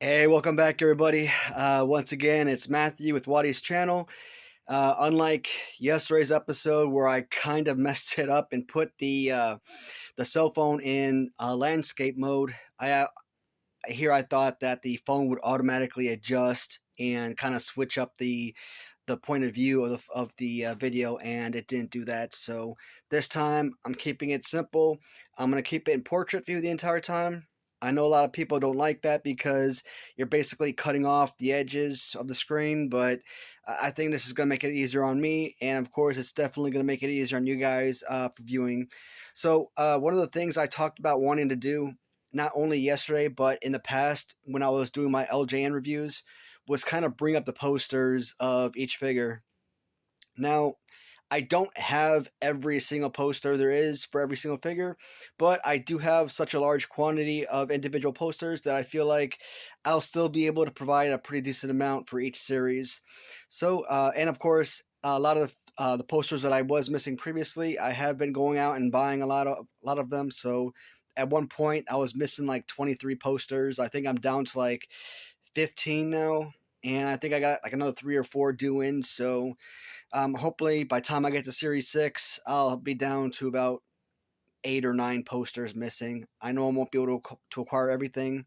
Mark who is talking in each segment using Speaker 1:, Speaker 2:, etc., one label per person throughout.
Speaker 1: Hey, welcome back, everybody. Once again, it's Matthew with Watty's channel. Unlike yesterday's episode where I kind of messed it up and put the cell phone in landscape mode, I thought that the phone would automatically adjust and kind of switch up the point of view of the video, and it didn't do that. So this time, I'm keeping it simple. I'm gonna keep it in portrait view the entire time. I know a lot of people don't like that because you're basically cutting off the edges of the screen, but I think this is going to make it easier on me, and of course, it's definitely going to make it easier on you guys for viewing. So, one of the things I talked about wanting to do, not only yesterday, but in the past when I was doing my LJN reviews, was kind of bring up the posters of each figure. Now, I don't have every single poster there is for every single figure, but I do have such a large quantity of individual posters that I feel like I'll still be able to provide a pretty decent amount for each series. So, and of course, a lot of the posters that I was missing previously, I have been going out and buying a lot of them. So, at one point, I was missing like 23 posters. I think I'm down to like 15 now, and I think I got like another 3 or 4 due in. So hopefully, by the time I get to Series 6, I'll be down to about 8 or 9 posters missing. I know I won't be able to acquire everything,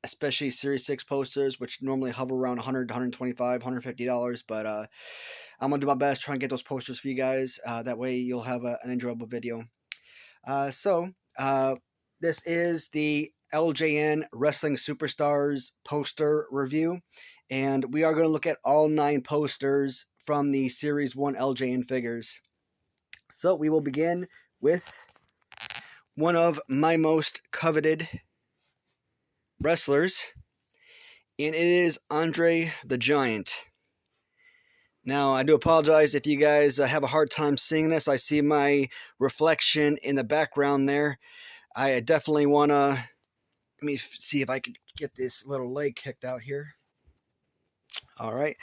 Speaker 1: especially Series 6 posters, which normally hover around 100 to 125 $150. But I'm going to do my best trying to get those posters for you guys. That way, you'll have an enjoyable video. So, this is the LJN Wrestling Superstars poster review, and we are going to look at all 9 posters from the Series 1 LJN figures. So we will begin with one of my most coveted wrestlers, and it is Andre the Giant. Now, I do apologize if you guys have a hard time seeing this. I see my reflection in the background there. I definitely want to, let me see if I can get this little leg kicked out here. All right.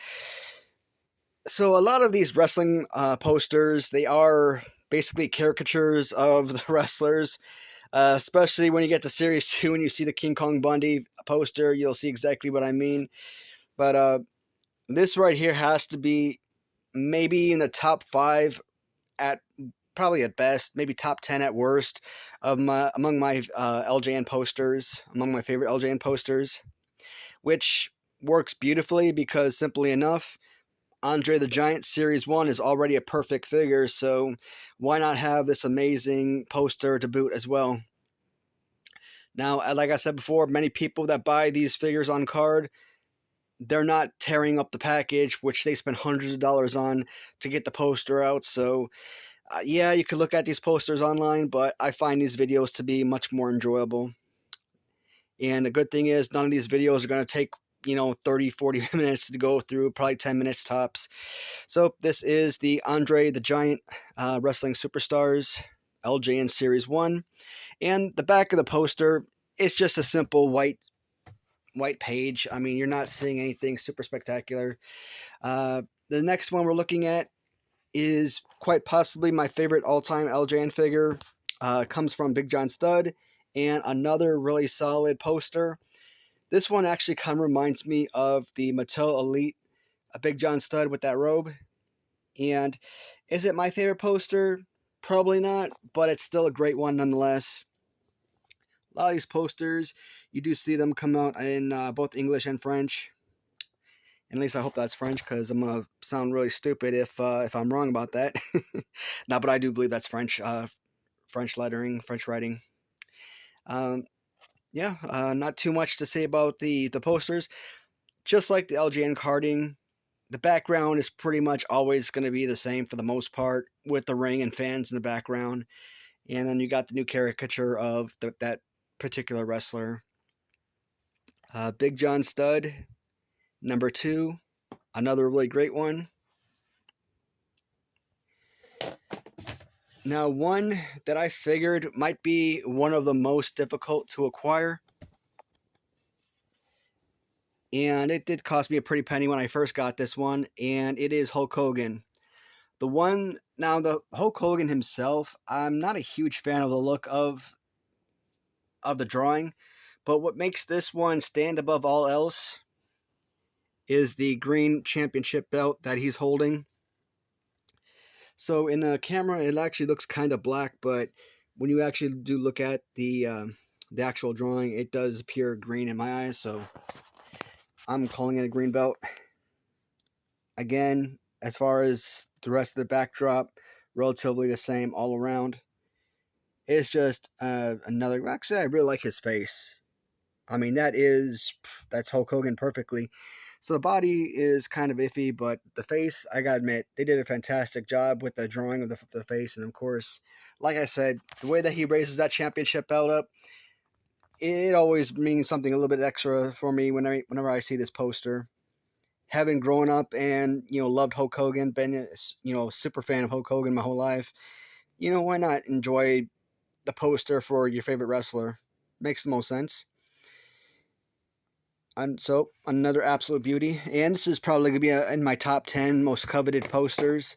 Speaker 1: So a lot of these wrestling posters, they are basically caricatures of the wrestlers, especially when you get to Series 2 and you see the King Kong Bundy poster, you'll see exactly what I mean. But this right here has to be maybe in the top 5 at probably at best, maybe top 10 at worst of among my LJN posters, among my favorite LJN posters, which works beautifully because simply enough, Andre the Giant Series 1 is already a perfect figure, so why not have this amazing poster to boot as well? Now, like I said before, many people that buy these figures on card, they're not tearing up the package, which they spend hundreds of dollars on to get the poster out. So, yeah, you could look at these posters online, but I find these videos to be much more enjoyable. And the good thing is, none of these videos are going to take 30, 40 minutes to go through, probably 10 minutes tops. So this is the Andre the Giant Wrestling Superstars LJN Series 1. And the back of the poster is just a simple white page. I mean, you're not seeing anything super spectacular. The next one we're looking at is quite possibly my favorite all-time LJN figure. Comes from Big John Studd, and another really solid poster. This one actually kind of reminds me of the Mattel Elite Big John Studd with that robe. And is it my favorite poster? Probably not, but it's still a great one nonetheless. A lot of these posters, you do see them come out in both English and French. At least I hope that's French, because I'm gonna sound really stupid if I'm wrong about that. No, but I do believe that's French. French lettering, French writing. Yeah, not too much to say about the posters. Just like the LJN carding, the background is pretty much always going to be the same for the most part, with the ring and fans in the background. And then you got the new caricature of that particular wrestler. Big John Studd, number 2, another really great one. Now, one that I figured might be one of the most difficult to acquire, and it did cost me a pretty penny when I first got this one, and it is Hulk Hogan. The Hulk Hogan himself, I'm not a huge fan of the look of the drawing, But what makes this one stand above all else is the green championship belt that he's holding. So in a camera, it actually looks kind of black, but when you actually do look at the actual drawing, it does appear green in my eyes. So I'm calling it a green belt. Again, as far as the rest of the backdrop, relatively the same all around. It's just another. Actually, I really like his face. I mean, that's Hulk Hogan perfectly. So the body is kind of iffy, but the face, I gotta admit, they did a fantastic job with the drawing of the face. And of course, like I said, the way that he raises that championship belt up, it always means something a little bit extra for me whenever I see this poster. Having grown up and loved Hulk Hogan, been super fan of Hulk Hogan my whole life, why not enjoy the poster for your favorite wrestler? Makes the most sense. And so another absolute beauty, and this is probably gonna be in my top 10 most coveted posters,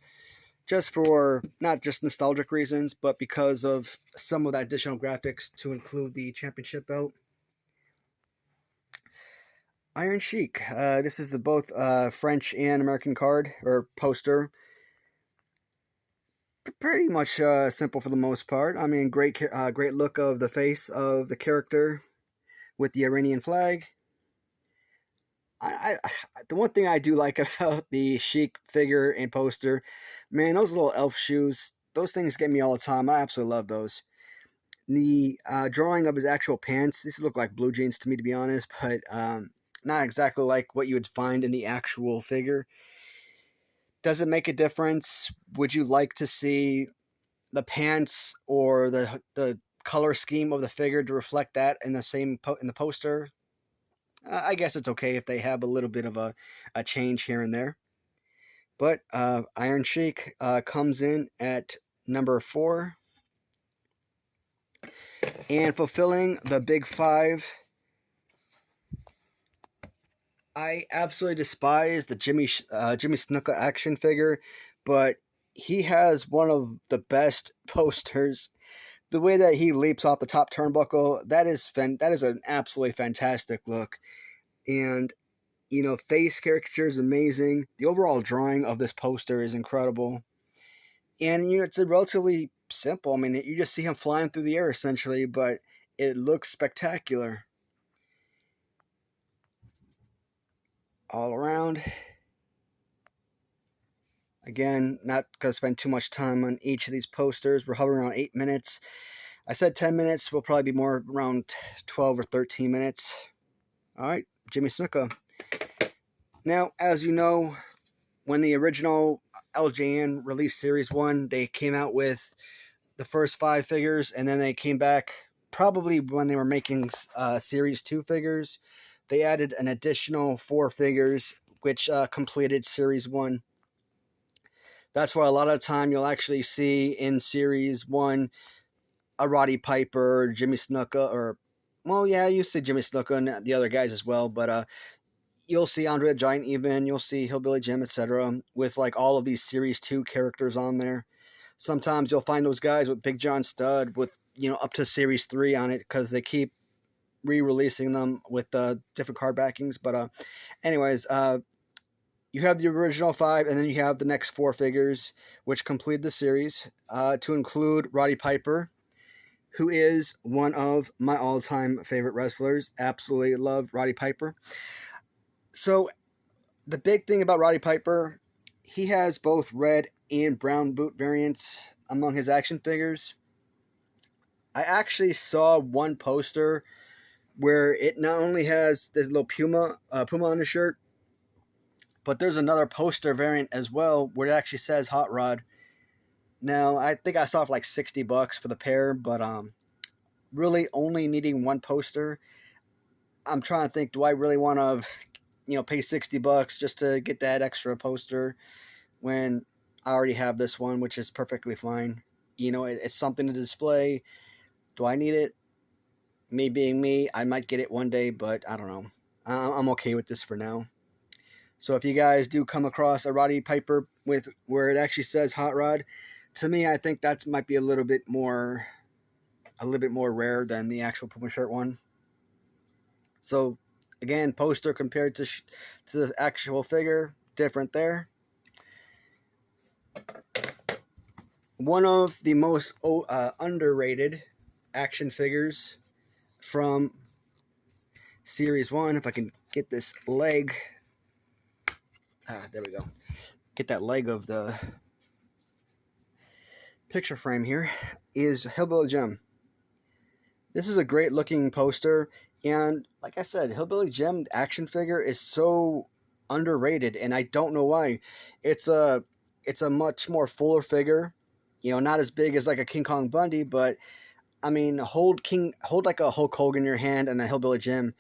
Speaker 1: just for not just nostalgic reasons, but because of some of the additional graphics to include the championship belt. Iron Sheik. This is both French and American card or poster. Pretty much simple for the most part. I mean, great look of the face of the character with the Iranian flag. I the one thing I do like about the Sheik figure and poster, man, those little elf shoes, those things get me all the time. I absolutely love those. The drawing of his actual pants, these look like blue jeans to me, to be honest, but not exactly like what you would find in the actual figure. Does it make a difference? Would you like to see the pants or the color scheme of the figure to reflect that in in the poster? I guess it's okay if they have a little bit of a change here and there. But Iron Sheik comes in at number 4 and fulfilling the big 5. I absolutely despise the Jimmy Snuka action figure, but he has one of the best posters. The way that he leaps off the top turnbuckle, that is an absolutely fantastic look. And face caricature is amazing. The overall drawing of this poster is incredible. And it's a relatively simple. I mean, you just see him flying through the air essentially, but it looks spectacular all around. Again, not going to spend too much time on each of these posters. We're hovering around 8 minutes. I said 10 minutes. We'll probably be more around 12 or 13 minutes. All right, Jimmy Snuka. Now, as you know, when the original LJN released Series 1, they came out with the first 5 figures, and then they came back probably when they were making Series 2 figures. They added an additional 4 figures, which completed Series 1. That's why a lot of the time you'll actually see in Series 1 a Roddy Piper, Jimmy Snuka, or, well, yeah, you see Jimmy Snuka and the other guys as well, but you'll see Andre the Giant even, you'll see Hillbilly Jim, etc., with like all of these Series 2 characters on there. Sometimes you'll find those guys with Big John Studd with, up to Series 3 on it because they keep re-releasing them with different card backings. But anyways, you have the original 5, and then you have the next 4 figures, which complete the series, to include Roddy Piper, who is one of my all-time favorite wrestlers. Absolutely love Roddy Piper. So the big thing about Roddy Piper, he has both red and brown boot variants among his action figures. I actually saw one poster where it not only has this little Puma on the shirt, but there's another poster variant as well where it actually says Hot Rod. Now, I think I saw it for like $60 for the pair, but really only needing one poster, I'm trying to think, do I really want to, pay $60 just to get that extra poster when I already have this one, which is perfectly fine. It's something to display. Do I need it? Me being me, I might get it one day, but I don't know. I'm okay with this for now. So if you guys do come across a Roddy Piper with where it actually says Hot Rod, to me, I think that might be a little bit more rare than the actual Puma shirt one. So again, poster compared to the actual figure, different there. One of the most underrated action figures from Series 1, if I can get this leg, there we go, get that leg of the picture frame here, is Hillbilly Jim. This is a great looking poster, and like I said, Hillbilly Jim action figure is so underrated, and I don't know why. It's a much more fuller figure, you know, not as big as like a King Kong Bundy, but I mean, hold like a Hulk Hogan in your hand and a Hillbilly Jim.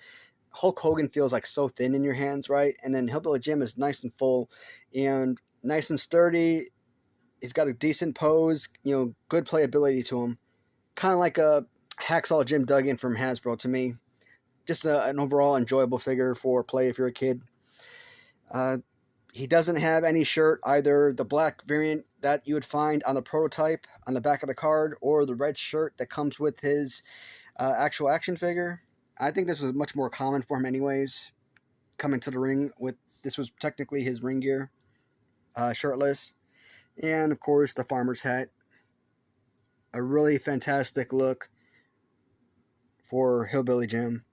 Speaker 1: Hulk Hogan feels like so thin in your hands, right? And then Hillbilly Jim is nice and full and nice and sturdy. He's got a decent pose, you know, good playability to him. Kind of like a Hacksaw Jim Duggan from Hasbro to me. Just an overall enjoyable figure for play if you're a kid. He doesn't have any shirt, either the black variant that you would find on the prototype on the back of the card, or the red shirt that comes with his actual action figure. I think this was much more common for him anyways, coming to the ring with, this was technically his ring gear, shirtless. And of course the farmer's hat. A really fantastic look for Hillbilly Jim.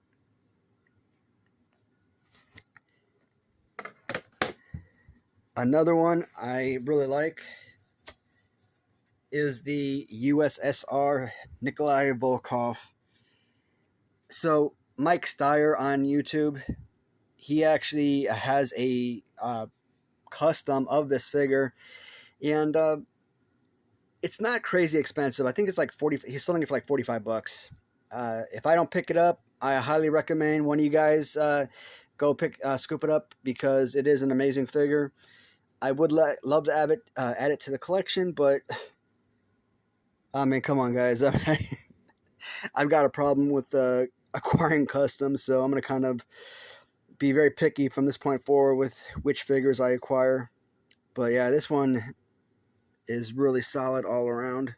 Speaker 1: Another one I really like is the USSR Nikolai Volkov. So Mike Steyer on YouTube, he actually has a custom of this figure, and it's not crazy expensive. I think it's like 40. He's selling it for like $45. If I don't pick it up, I highly recommend one of you guys go scoop it up, because it is an amazing figure. I would love to add it to the collection, but I mean, come on, guys. I've got a problem with acquiring customs, so I'm going to kind of be very picky from this point forward with which figures I acquire. But yeah, this one is really solid all around.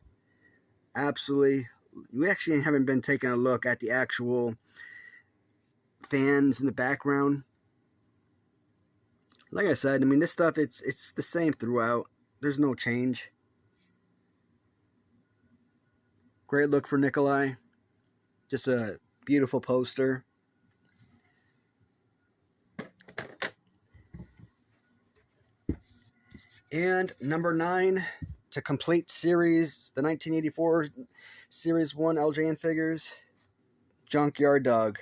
Speaker 1: Absolutely. We actually haven't been taking a look at the actual fans in the background. Like I said, I mean, this stuff, it's the same throughout. There's no change. Great look for Nikolai. Just a beautiful poster. And number 9, to complete series, the 1984 Series 1 LJN figures, Junkyard Dog.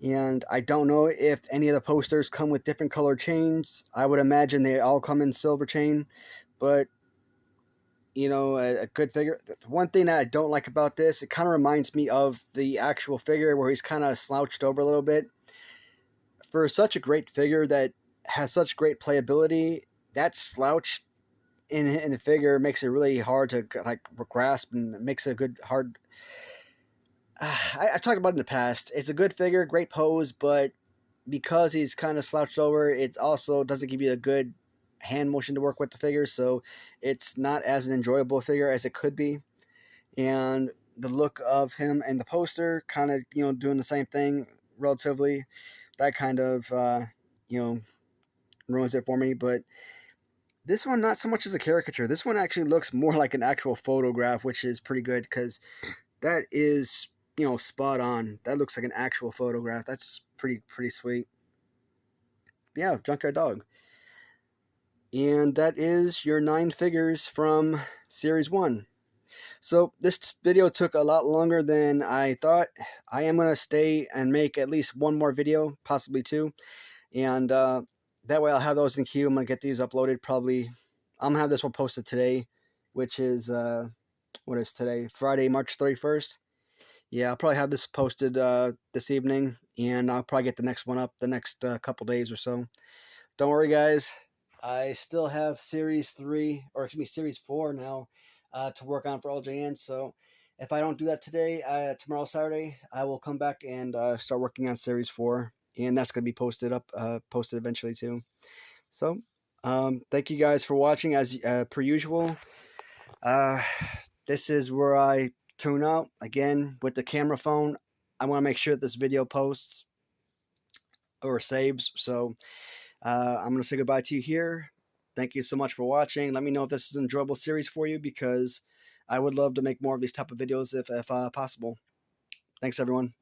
Speaker 1: And I don't know if any of the posters come with different color chains. I would imagine they all come in silver chain, but you know, a good figure. One thing that I don't like about this, it kind of reminds me of the actual figure where he's kind of slouched over a little bit. For such a great figure that has such great playability, that slouch in the figure makes it really hard to like grasp, and makes it a good hard. I've talked about it in the past. It's a good figure, great pose, but because he's kind of slouched over, it also doesn't give you a good hand motion to work with the figure, so it's not as an enjoyable figure as it could be. And the look of him and the poster kind of, you know, doing the same thing relatively, that kind of you know, ruins it for me. But this one, not so much as a caricature. This one actually looks more like an actual photograph, which is pretty good, because that is, you know, spot on. That looks like an actual photograph. That's pretty sweet. Yeah, Junkyard Dog. And that is your 9 figures from Series 1. So this video took a lot longer than I thought. I am going to stay and make at least one more video, possibly 2. And that way I'll have those in queue. I'm going to get these uploaded probably. I'm going to have this one posted today, which is, what is today? Friday, March 31st. Yeah, I'll probably have this posted this evening, and I'll probably get the next one up the next couple days or so. Don't worry, guys. I still have Series 3, or excuse me, Series 4 now to work on for LJN. So if I don't do that today, tomorrow, Saturday, I will come back and start working on Series 4. And that's going to be posted eventually too. So thank you guys for watching, as per usual. This is where I tune out again with the camera phone. I want to make sure that this video posts or saves. So I'm going to say goodbye to you here. Thank you so much for watching. Let me know if this is an enjoyable series for you, because I would love to make more of these type of videos if possible. Thanks, everyone.